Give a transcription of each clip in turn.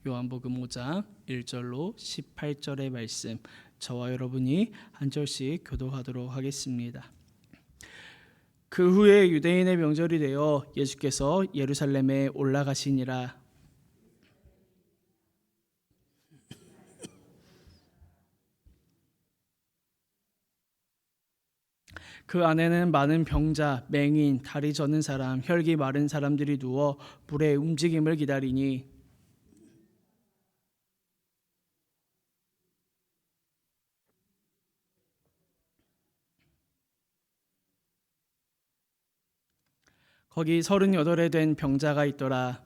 요한복음 5장 1절로 18절의 말씀, 저와 여러분이 한 절씩 교독하도록 하겠습니다. 그 후에 유대인의 명절이 되어 예수께서 예루살렘에 올라가시니라. 그 안에는 많은 병자, 맹인, 다리 저는 사람, 혈기 마른 사람들이 누워 불의 움직임을 기다리니 거기 38에 된 병자가 있더라.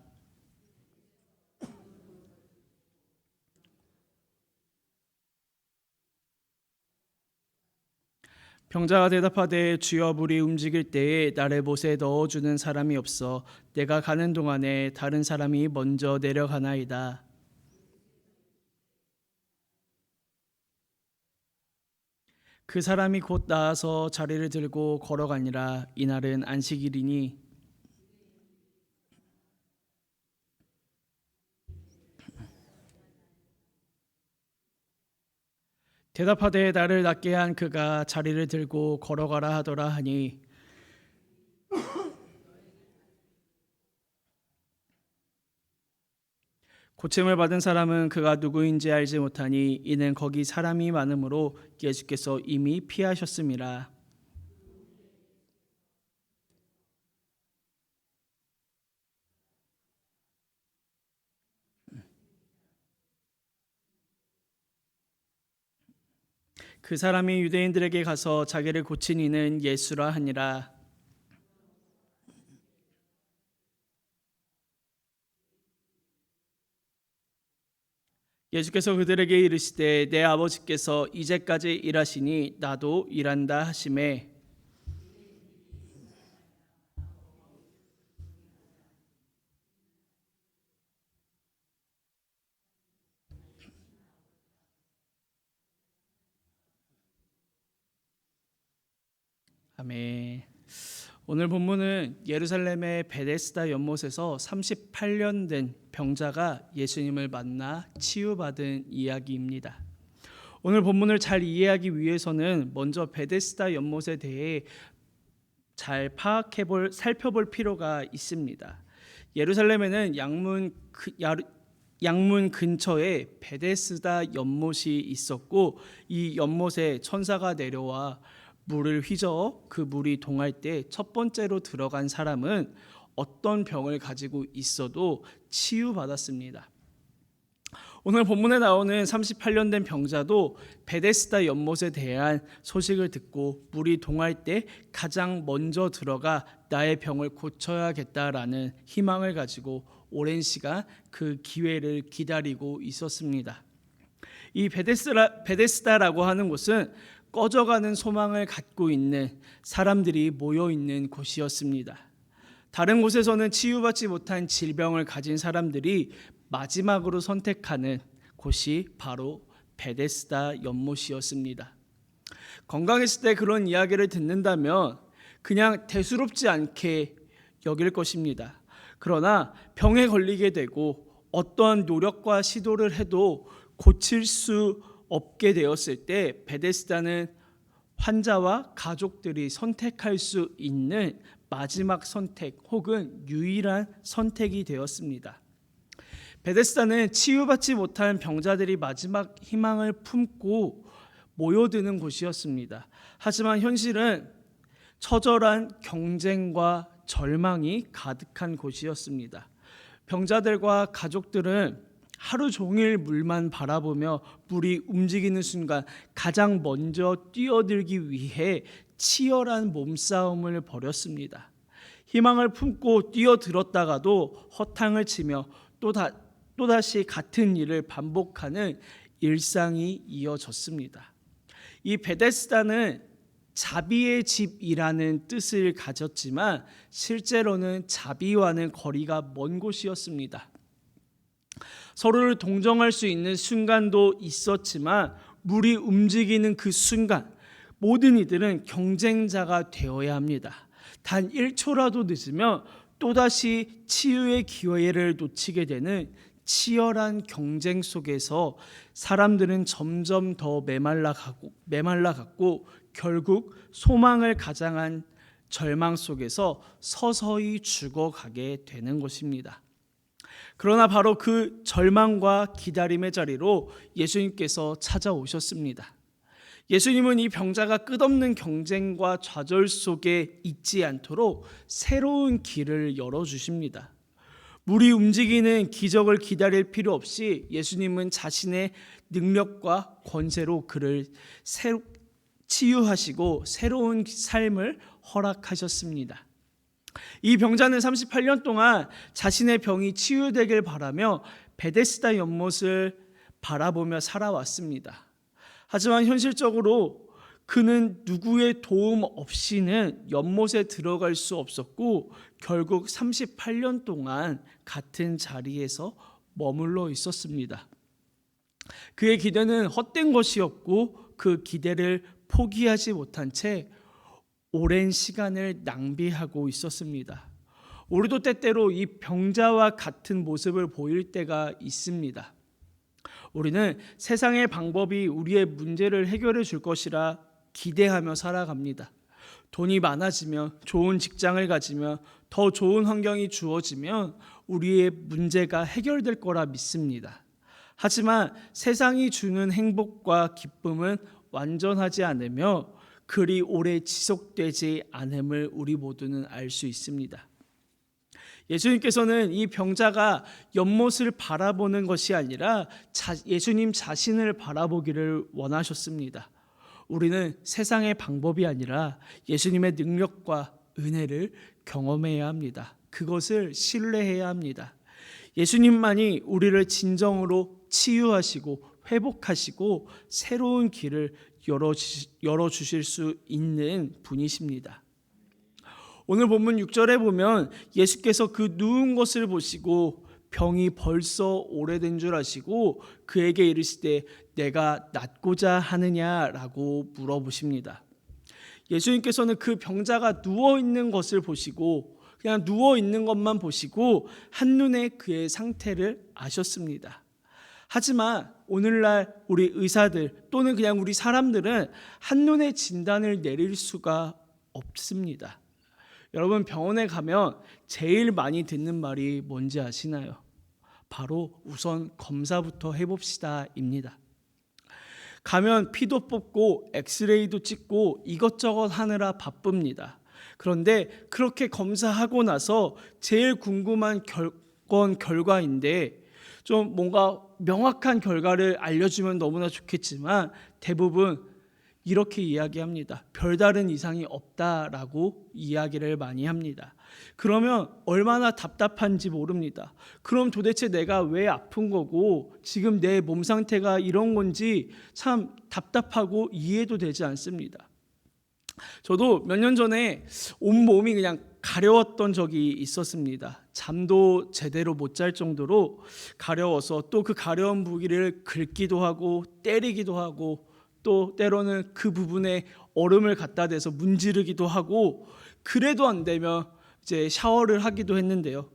병자가 대답하되 주여 불이 움직일 때에 나를 못에 넣어주는 사람이 없어 내가 가는 동안에 다른 사람이 먼저 내려가나이다. 그 사람이 곧 나아서 자리를 들고 걸어가니라. 이날은 안식일이니 대답하되 나를 낫게 한 그가 자리를 들고 걸어가라 하더라 하니 고침을 받은 사람은 그가 누구인지 알지 못하니 이는 거기 사람이 많으므로 예수께서 이미 피하셨음이라. 그 사람이 유대인들에게 가서 자기를 고친 이는 예수라 하니라. 예수께서 그들에게 이르시되 내 아버지께서 이제까지 일하시니 나도 일한다 하시매 아멘. 오늘 본문은 예루살렘의 베데스다 연못에서 38년 된 병자가 예수님을 만나 치유받은 이야기입니다. 오늘 본문을 잘 이해하기 위해서는 먼저 베데스다 연못에 대해 잘 살펴볼 필요가 있습니다. 예루살렘에는 양문 근처에 베데스다 연못이 있었고 이 연못에 천사가 내려와 물을 휘저어 그 물이 동할 때 첫 번째로 들어간 사람은 어떤 병을 가지고 있어도 치유받았습니다. 오늘 본문에 나오는 38년 된 병자도 베데스다 연못에 대한 소식을 듣고 물이 동할 때 가장 먼저 들어가 나의 병을 고쳐야겠다라는 희망을 가지고 오랜 시간 그 기회를 기다리고 있었습니다. 이 베데스다라고 하는 곳은 꺼져가는 소망을 갖고 있는 사람들이 모여 있는 곳이었습니다. 다른 곳에서는 치유받지 못한 질병을 가진 사람들이 마지막으로 선택하는 곳이 바로 베데스다 연못이었습니다. 건강했을 때 그런 이야기를 듣는다면 그냥 대수롭지 않게 여길 것입니다. 그러나 병에 걸리게 되고 어떠한 노력과 시도를 해도 고칠 수 없게 되었을 때 베데스다는 환자와 가족들이 선택할 수 있는 마지막 선택 혹은 유일한 선택이 되었습니다. 베데스다는 치유받지 못한 병자들이 마지막 희망을 품고 모여드는 곳이었습니다. 하지만 현실은 처절한 경쟁과 절망이 가득한 곳이었습니다. 병자들과 가족들은 하루 종일 물만 바라보며 물이 움직이는 순간 가장 먼저 뛰어들기 위해 치열한 몸싸움을 벌였습니다. 희망을 품고 뛰어들었다가도 허탕을 치며 또다시 같은 일을 반복하는 일상이 이어졌습니다. 이 베데스다는 자비의 집이라는 뜻을 가졌지만 실제로는 자비와는 거리가 먼 곳이었습니다. 서로를 동정할 수 있는 순간도 있었지만 물이 움직이는 그 순간 모든 이들은 경쟁자가 되어야 합니다. 단 1초라도 늦으면 또다시 치유의 기회를 놓치게 되는 치열한 경쟁 속에서 사람들은 점점 더 메말라갔고 결국 소망을 가장한 절망 속에서 서서히 죽어가게 되는 것입니다. 그러나 바로 그 절망과 기다림의 자리로 예수님께서 찾아오셨습니다. 예수님은 이 병자가 끝없는 경쟁과 좌절 속에 있지 않도록 새로운 길을 열어주십니다. 물이 움직이는 기적을 기다릴 필요 없이 예수님은 자신의 능력과 권세로 그를 치유하시고 새로운 삶을 허락하셨습니다. 이 병자는 38년 동안 자신의 병이 치유되길 바라며 베데스다 연못을 바라보며 살아왔습니다. 하지만 현실적으로 그는 누구의 도움 없이는 연못에 들어갈 수 없었고 결국 38년 동안 같은 자리에서 머물러 있었습니다. 그의 기대는 헛된 것이었고 그 기대를 포기하지 못한 채 오랜 시간을 낭비하고 있었습니다. 우리도 때때로 이 병자와 같은 모습을 보일 때가 있습니다. 우리는 세상의 방법이 우리의 문제를 해결해 줄 것이라 기대하며 살아갑니다. 돈이 많아지면, 좋은 직장을 가지면, 더 좋은 환경이 주어지면 우리의 문제가 해결될 거라 믿습니다. 하지만 세상이 주는 행복과 기쁨은 완전하지 않으며 그리 오래 지속되지 않음을 우리 모두는 알 수 있습니다. 예수님께서는 이 병자가 연못을 바라보는 것이 아니라 예수님 자신을 바라보기를 원하셨습니다. 우리는 세상의 방법이 아니라 예수님의 능력과 은혜를 경험해야 합니다. 그것을 신뢰해야 합니다. 예수님만이 우리를 진정으로 치유하시고 회복하시고 새로운 길을 열어주실 수 있는 분이십니다. 오늘 본문 6절에 보면 예수께서 그 누운 것을 보시고 병이 벌써 오래된 줄 아시고 그에게 이르시되 내가 낫고자 하느냐라고 물어보십니다. 예수님께서는 그 병자가 누워있는 것을 보시고 그냥 누워있는 것만 보시고 한눈에 그의 상태를 아셨습니다. 하지만 오늘날 우리 의사들 또는 그냥 우리 사람들은 한눈에 진단을 내릴 수가 없습니다. 여러분 병원에 가면 제일 많이 듣는 말이 뭔지 아시나요? 바로 우선 검사부터 해봅시다 입니다. 가면 피도 뽑고 엑스레이도 찍고 이것저것 하느라 바쁩니다. 그런데 그렇게 검사하고 나서 제일 궁금한 건 결과인데 좀 뭔가 명확한 결과를 알려주면 너무나 좋겠지만 대부분 이렇게 이야기합니다. 별다른 이상이 없다라고 이야기를 많이 합니다. 그러면 얼마나 답답한지 모릅니다. 그럼 도대체 내가 왜 아픈 거고 지금 내 몸 상태가 이런 건지 참 답답하고 이해도 되지 않습니다. 저도 몇 년 전에 온몸이 그냥 가려웠던 적이 있었습니다. 잠도 제대로 못 잘 정도로 가려워서 또 그 가려운 부위를 긁기도 하고 때리기도 하고 또 때로는 그 부분에 얼음을 갖다 대서 문지르기도 하고 그래도 안 되면 이제 샤워를 하기도 했는데요.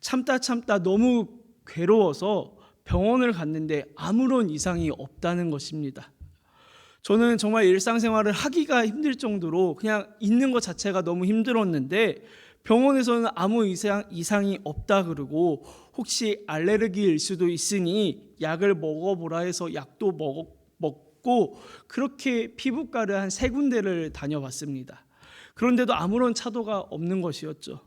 참다 너무 괴로워서 병원을 갔는데 아무런 이상이 없다는 것입니다. 저는 정말 일상생활을 하기가 힘들 정도로 그냥 있는 것 자체가 너무 힘들었는데 병원에서는 아무 이상이 없다 그러고 혹시 알레르기일 수도 있으니 약을 먹어보라 해서 약도 먹고 그렇게 피부과를 한 3군데를 다녀봤습니다. 그런데도 아무런 차도가 없는 것이었죠.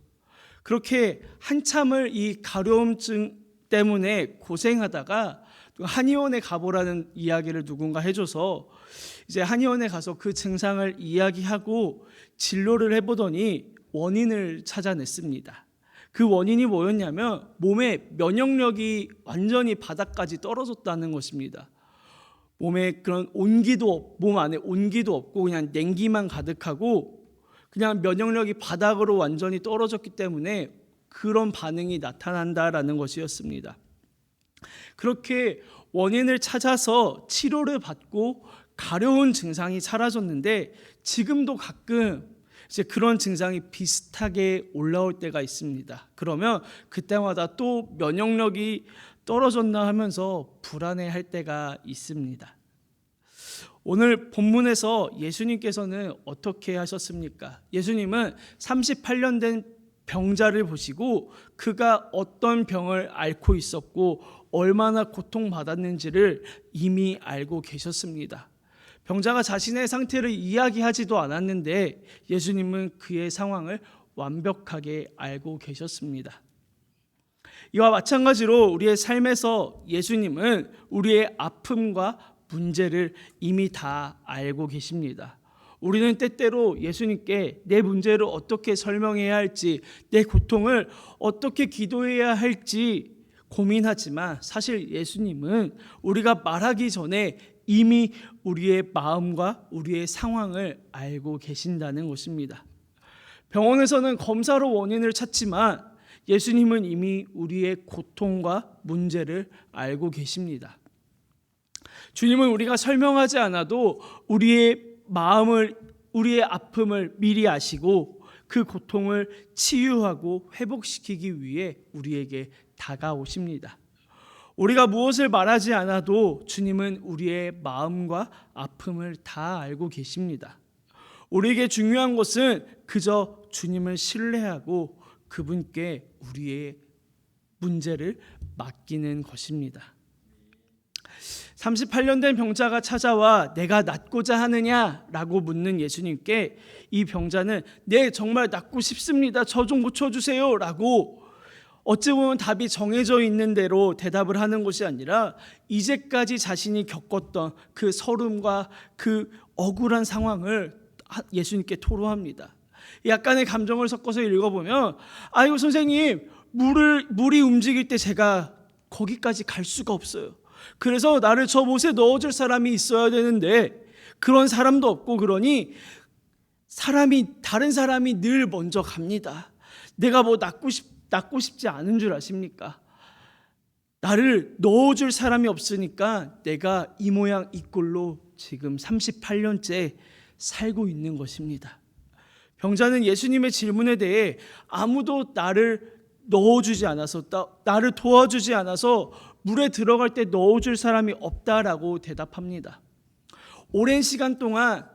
그렇게 한참을 이 가려움증 때문에 고생하다가 한의원에 가보라는 이야기를 누군가 해줘서 이제 한의원에 가서 그 증상을 이야기하고 진료를 해보더니 원인을 찾아냈습니다. 그 원인이 뭐였냐면 몸의 면역력이 완전히 바닥까지 떨어졌다는 것입니다. 몸에 그런 몸 안에 온기도 없고 그냥 냉기만 가득하고 그냥 면역력이 바닥으로 완전히 떨어졌기 때문에 그런 반응이 나타난다라는 것이었습니다. 그렇게 원인을 찾아서 치료를 받고 가려운 증상이 사라졌는데 지금도 가끔 이제 그런 증상이 비슷하게 올라올 때가 있습니다. 그러면 그때마다 또 면역력이 떨어졌나 하면서 불안해할 때가 있습니다. 오늘 본문에서 예수님께서는 어떻게 하셨습니까? 예수님은 38년 된 병자를 보시고 그가 어떤 병을 앓고 있었고 얼마나 고통받았는지를 이미 알고 계셨습니다. 병자가 자신의 상태를 이야기하지도 않았는데 예수님은 그의 상황을 완벽하게 알고 계셨습니다. 이와 마찬가지로 우리의 삶에서 예수님은 우리의 아픔과 문제를 이미 다 알고 계십니다. 우리는 때때로 예수님께 내 문제를 어떻게 설명해야 할지, 내 고통을 어떻게 기도해야 할지 고민하지만 사실 예수님은 우리가 말하기 전에 이미 우리의 마음과 우리의 상황을 알고 계신다는 것입니다. 병원에서는 검사로 원인을 찾지만 예수님은 이미 우리의 고통과 문제를 알고 계십니다. 주님은 우리가 설명하지 않아도 우리의 마음을, 우리의 아픔을 미리 아시고 그 고통을 치유하고 회복시키기 위해 우리에게 다가오십니다. 우리가 무엇을 말하지 않아도 주님은 우리의 마음과 아픔을 다 알고 계십니다. 우리에게 중요한 것은 그저 주님을 신뢰하고 그분께 우리의 문제를 맡기는 것입니다. 38년 된 병자가 찾아와 내가 낫고자 하느냐라고 묻는 예수님께 이 병자는 네, 정말 낫고 싶습니다. 저 좀 고쳐주세요 라고 어찌 보면 답이 정해져 있는 대로 대답을 하는 것이 아니라 이제까지 자신이 겪었던 그 서름과 그 억울한 상황을 예수님께 토로합니다. 약간의 감정을 섞어서 읽어보면 아이고 선생님, 물이 움직일 때 제가 거기까지 갈 수가 없어요. 그래서 나를 저 못에 넣어줄 사람이 있어야 되는데 그런 사람도 없고, 그러니 다른 사람이 늘 먼저 갑니다. 내가 뭐 낫고 싶지 않은 줄 아십니까? 나를 넣어줄 사람이 없으니까 내가 이 모양 이 꼴로 지금 38년째 살고 있는 것입니다. 병자는 예수님의 질문에 대해 아무도 나를 넣어주지 않아서, 나를 도와주지 않아서 물에 들어갈 때 넣어줄 사람이 없다라고 대답합니다. 오랜 시간 동안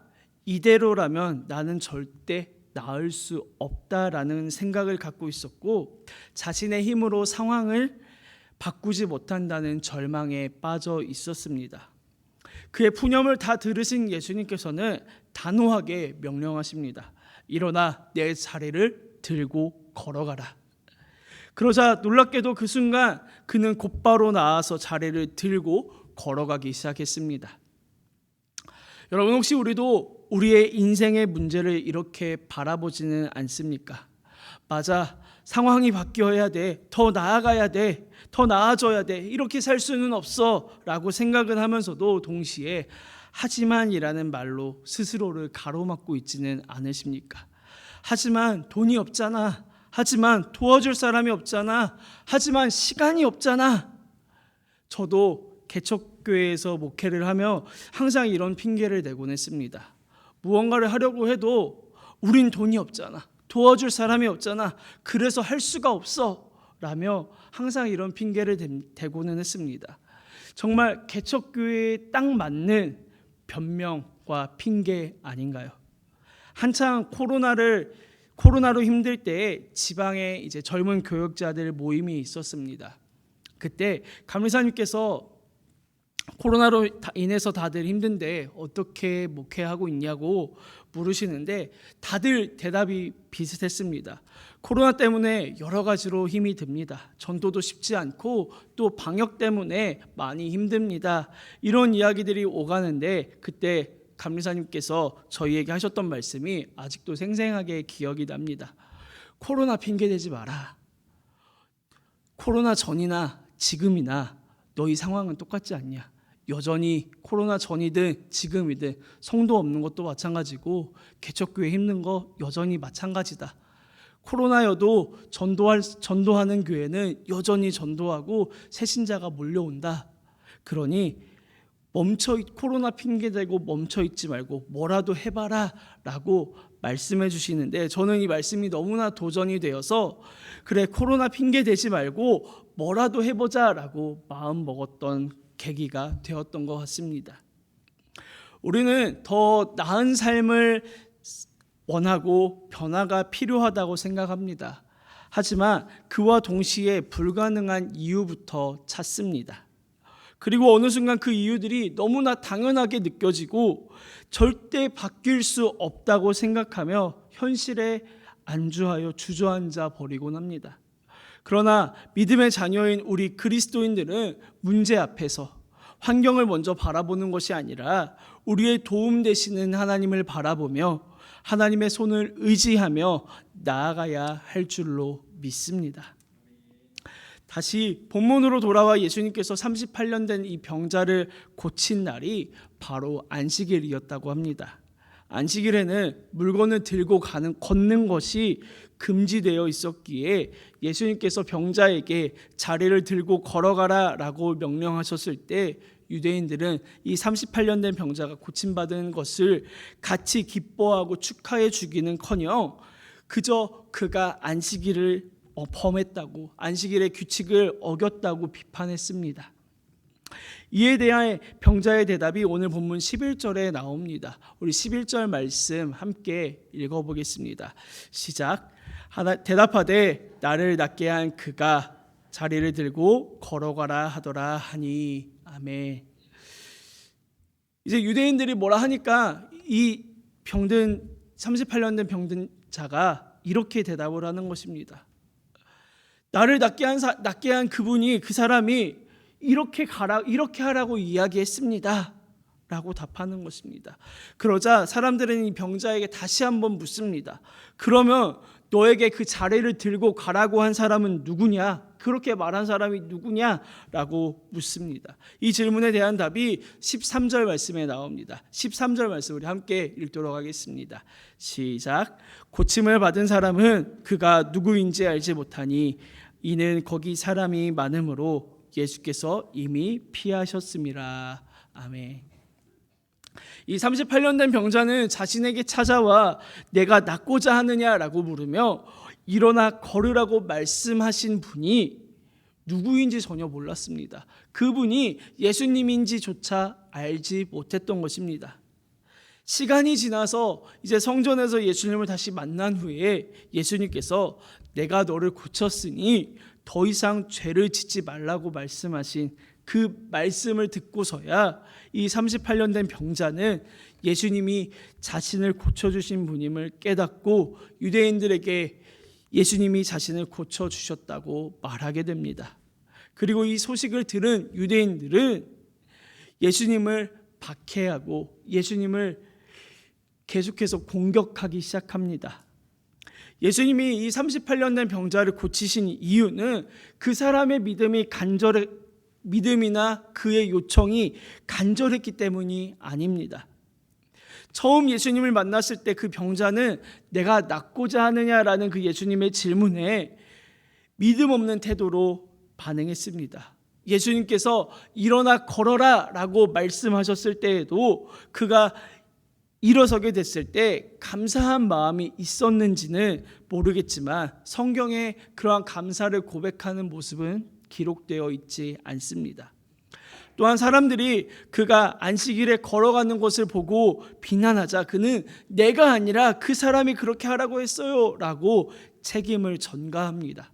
이대로라면 나는 절대 나을 수 없다라는 생각을 갖고 있었고 자신의 힘으로 상황을 바꾸지 못한다는 절망에 빠져 있었습니다. 그의 푸념을 다 들으신 예수님께서는 단호하게 명령하십니다. 일어나 내 자리를 들고 걸어가라. 그러자 놀랍게도 그 순간 그는 곧바로 나와서 자리를 들고 걸어가기 시작했습니다. 여러분, 혹시 우리도 우리의 인생의 문제를 이렇게 바라보지는 않습니까? 맞아, 상황이 바뀌어야 돼, 더 나아가야 돼, 더 나아져야 돼, 이렇게 살 수는 없어 라고 생각은 하면서도 동시에 하지만이라는 말로 스스로를 가로막고 있지는 않으십니까? 하지만 돈이 없잖아, 하지만 도와줄 사람이 없잖아, 하지만 시간이 없잖아. 저도 개척교회에서 목회를 하며 항상 이런 핑계를 내곤 했습니다. 무언가를 하려고 해도 우린 돈이 없잖아, 도와줄 사람이 없잖아, 그래서 할 수가 없어 라며 항상 이런 핑계를 대고는 했습니다. 정말 개척교회에 딱 맞는 변명과 핑계 아닌가요? 한창 코로나로 힘들 때 지방에 이제 젊은 교역자들 모임이 있었습니다. 그때 감리사님께서 코로나로 인해서 다들 힘든데 어떻게 목회하고 있냐고 물으시는데 다들 대답이 비슷했습니다. 코로나 때문에 여러 가지로 힘이 듭니다. 전도도 쉽지 않고 또 방역 때문에 많이 힘듭니다. 이런 이야기들이 오가는데 그때 감리사님께서 저희에게 하셨던 말씀이 아직도 생생하게 기억이 납니다. 코로나 핑계대지 마라. 코로나 전이나 지금이나 너희 상황은 똑같지 않냐. 여전히 코로나 전이든 지금이든 성도 없는 것도 마찬가지고 개척교회 힘든 거 여전히 마찬가지다. 코로나여도 전도하는 교회는 여전히 전도하고 새신자가 몰려온다. 그러니 코로나 핑계대고 멈춰있지 말고 뭐라도 해봐라 라고 말씀해 주시는데, 저는 이 말씀이 너무나 도전이 되어서 그래, 코로나 핑계대지 말고 뭐라도 해보자 라고 마음 먹었던 계기가 되었던 것 같습니다. 우리는 더 나은 삶을 원하고 변화가 필요하다고 생각합니다. 하지만 그와 동시에 불가능한 이유부터 찾습니다. 그리고 어느 순간 그 이유들이 너무나 당연하게 느껴지고 절대 바뀔 수 없다고 생각하며 현실에 안주하여 주저앉아 버리곤 합니다. 그러나 믿음의 자녀인 우리 그리스도인들은 문제 앞에서 환경을 먼저 바라보는 것이 아니라 우리의 도움 되시는 하나님을 바라보며 하나님의 손을 의지하며 나아가야 할 줄로 믿습니다. 다시 본문으로 돌아와 예수님께서 38년 된 이 병자를 고친 날이 바로 안식일이었다고 합니다. 안식일에는 물건을 들고 걷는 것이 금지되어 있었기에 예수님께서 병자에게 자리를 들고 걸어가라 라고 명령하셨을 때 유대인들은 이 38년 된 병자가 고침받은 것을 같이 기뻐하고 축하해 주기는커녕 그저 그가 안식일을 범했다고, 안식일의 규칙을 어겼다고 비판했습니다. 이에 대한 병자의 대답이 오늘 본문 11절에 나옵니다. 우리 11절 말씀 함께 읽어보겠습니다. 시작. 대답하되 나를 낫게 한 그가 자리를 들고 걸어가라 하더라 하니. 아멘. 이제 유대인들이 뭐라 하니까 이 38년 된 병든 자가 이렇게 대답을 하는 것입니다. 나를 낫게 한 그분이, 그 사람이 이렇게 하라고 이야기했습니다 라고 답하는 것입니다. 그러자 사람들은 이 병자에게 다시 한번 묻습니다. 그러면 너에게 그 자리를 들고 가라고 한 사람은 누구냐? 그렇게 말한 사람이 누구냐? 라고 묻습니다. 이 질문에 대한 답이 13절 말씀에 나옵니다. 13절 말씀 우리 함께 읽도록 하겠습니다. 시작. 고침을 받은 사람은 그가 누구인지 알지 못하니 이는 거기 사람이 많음으로 예수께서 이미 피하셨음이라. 아멘. 이 38년 된 병자는 자신에게 찾아와 내가 낫고자 하느냐라고 물으며 일어나 걸으라고 말씀하신 분이 누구인지 전혀 몰랐습니다. 그분이 예수님인지조차 알지 못했던 것입니다. 시간이 지나서 이제 성전에서 예수님을 다시 만난 후에 예수님께서 내가 너를 고쳤으니 더 이상 죄를 짓지 말라고 말씀하신 그 말씀을 듣고서야 이 38년 된 병자는 예수님이 자신을 고쳐주신 분임을 깨닫고 유대인들에게 예수님이 자신을 고쳐주셨다고 말하게 됩니다. 그리고 이 소식을 들은 유대인들은 예수님을 박해하고 예수님을 계속해서 공격하기 시작합니다. 예수님이 이 38년 된 병자를 고치신 이유는 그 사람의 믿음이나 그의 요청이 간절했기 때문이 아닙니다. 처음 예수님을 만났을 때 그 병자는 내가 낫고자 하느냐라는 그 예수님의 질문에 믿음 없는 태도로 반응했습니다. 예수님께서 일어나 걸어라 라고 말씀하셨을 때에도 그가 일어서게 됐을 때 감사한 마음이 있었는지는 모르겠지만 성경에 그러한 감사를 고백하는 모습은 기록되어 있지 않습니다. 또한 사람들이 그가 안식일에 걸어가는 것을 보고 비난하자 그는 내가 아니라 그 사람이 그렇게 하라고 했어요 라고 책임을 전가합니다.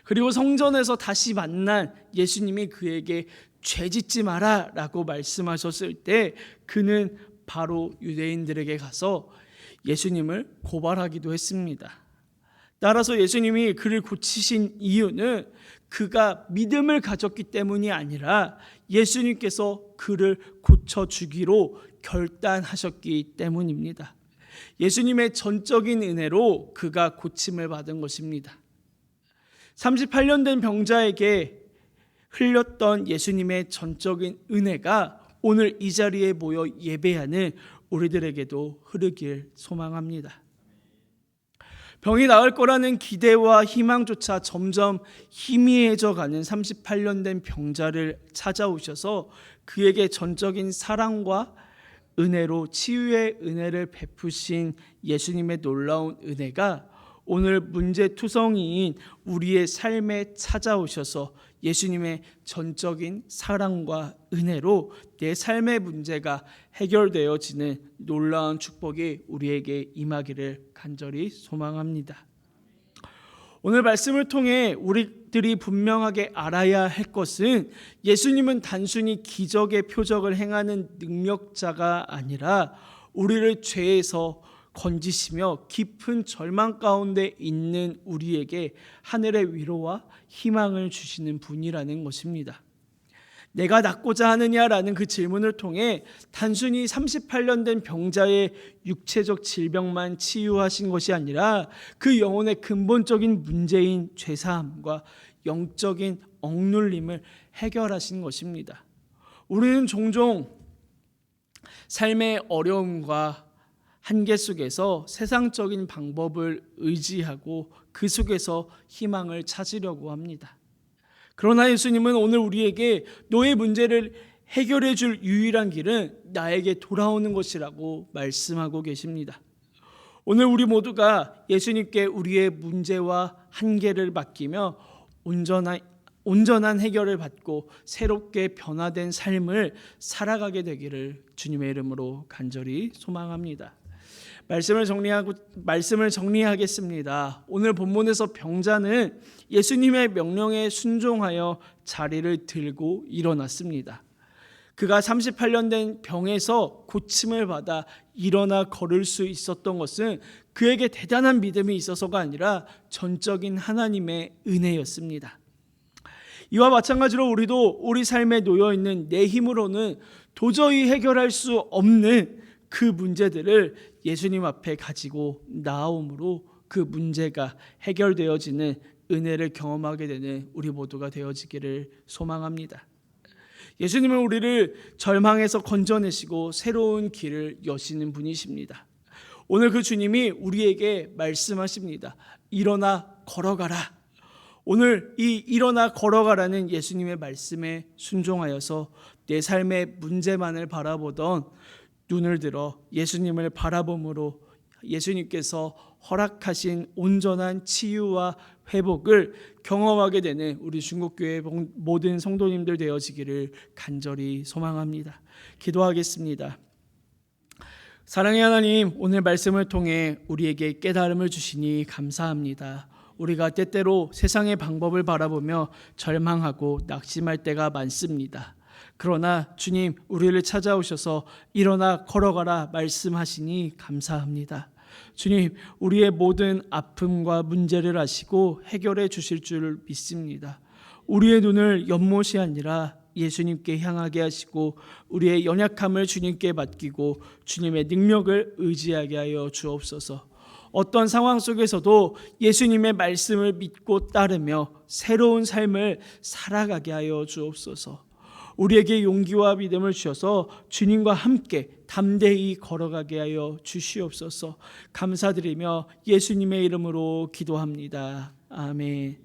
그리고 성전에서 다시 만난 예수님이 그에게 죄 짓지 마라 라고 말씀하셨을 때 그는 바로 유대인들에게 가서 예수님을 고발하기도 했습니다. 따라서 예수님이 그를 고치신 이유는 그가 믿음을 가졌기 때문이 아니라 예수님께서 그를 고쳐주기로 결단하셨기 때문입니다. 예수님의 전적인 은혜로 그가 고침을 받은 것입니다. 38년 된 병자에게 흘렸던 예수님의 전적인 은혜가 오늘 이 자리에 모여 예배하는 우리들에게도 흐르길 소망합니다. 병이 나을 거라는 기대와 희망조차 점점 희미해져 가는 38년 된 병자를 찾아오셔서 그에게 전적인 사랑과 은혜로 치유의 은혜를 베푸신 예수님의 놀라운 은혜가 오늘 문제투성이인 우리의 삶에 찾아오셔서 예수님의 전적인 사랑과 은혜로 내 삶의 문제가 해결되어지는 놀라운 축복이 우리에게 임하기를 간절히 소망합니다. 오늘 말씀을 통해 우리들이 분명하게 알아야 할 것은 예수님은 단순히 기적의 표적을 행하는 능력자가 아니라 우리를 죄에서 건지시며 깊은 절망 가운데 있는 우리에게 하늘의 위로와 희망을 주시는 분이라는 것입니다. 내가 낫고자 하느냐라는 그 질문을 통해 단순히 38년 된 병자의 육체적 질병만 치유하신 것이 아니라 그 영혼의 근본적인 문제인 죄사함과 영적인 억눌림을 해결하신 것입니다. 우리는 종종 삶의 어려움과 한계 속에서 세상적인 방법을 의지하고 그 속에서 희망을 찾으려고 합니다. 그러나 예수님은 오늘 우리에게 너의 문제를 해결해 줄 유일한 길은 나에게 돌아오는 것이라고 말씀하고 계십니다. 오늘 우리 모두가 예수님께 우리의 문제와 한계를 맡기며 온전한 해결을 받고 새롭게 변화된 삶을 살아가게 되기를 주님의 이름으로 간절히 소망합니다. 말씀을 정리하겠습니다. 오늘 본문에서 병자는 예수님의 명령에 순종하여 자리를 들고 일어났습니다. 그가 38년 된 병에서 고침을 받아 일어나 걸을 수 있었던 것은 그에게 대단한 믿음이 있어서가 아니라 전적인 하나님의 은혜였습니다. 이와 마찬가지로 우리도 우리 삶에 놓여 있는 내 힘으로는 도저히 해결할 수 없는 그 문제들을 예수님 앞에 가지고 나옴으로 그 문제가 해결되어지는 은혜를 경험하게 되는 우리 모두가 되어지기를 소망합니다. 예수님은 우리를 절망에서 건져내시고 새로운 길을 여시는 분이십니다. 오늘 그 주님이 우리에게 말씀하십니다. 일어나 걸어가라. 오늘 이 일어나 걸어가라는 예수님의 말씀에 순종하여서 내 삶의 문제만을 바라보던 눈을 들어 예수님을 바라봄으로 예수님께서 허락하신 온전한 치유와 회복을 경험하게 되는 우리 중국교회 모든 성도님들 되어지기를 간절히 소망합니다. 기도하겠습니다. 사랑의 하나님, 오늘 말씀을 통해 우리에게 깨달음을 주시니 감사합니다. 우리가 때때로 세상의 방법을 바라보며 절망하고 낙심할 때가 많습니다. 그러나 주님, 우리를 찾아오셔서 일어나 걸어가라 말씀하시니 감사합니다. 주님, 우리의 모든 아픔과 문제를 아시고 해결해 주실 줄 믿습니다. 우리의 눈을 연못이 아니라 예수님께 향하게 하시고 우리의 연약함을 주님께 맡기고 주님의 능력을 의지하게 하여 주옵소서. 어떤 상황 속에서도 예수님의 말씀을 믿고 따르며 새로운 삶을 살아가게 하여 주옵소서. 우리에게 용기와 믿음을 주셔서 주님과 함께 담대히 걸어가게 하여 주시옵소서. 감사드리며 예수님의 이름으로 기도합니다. 아멘.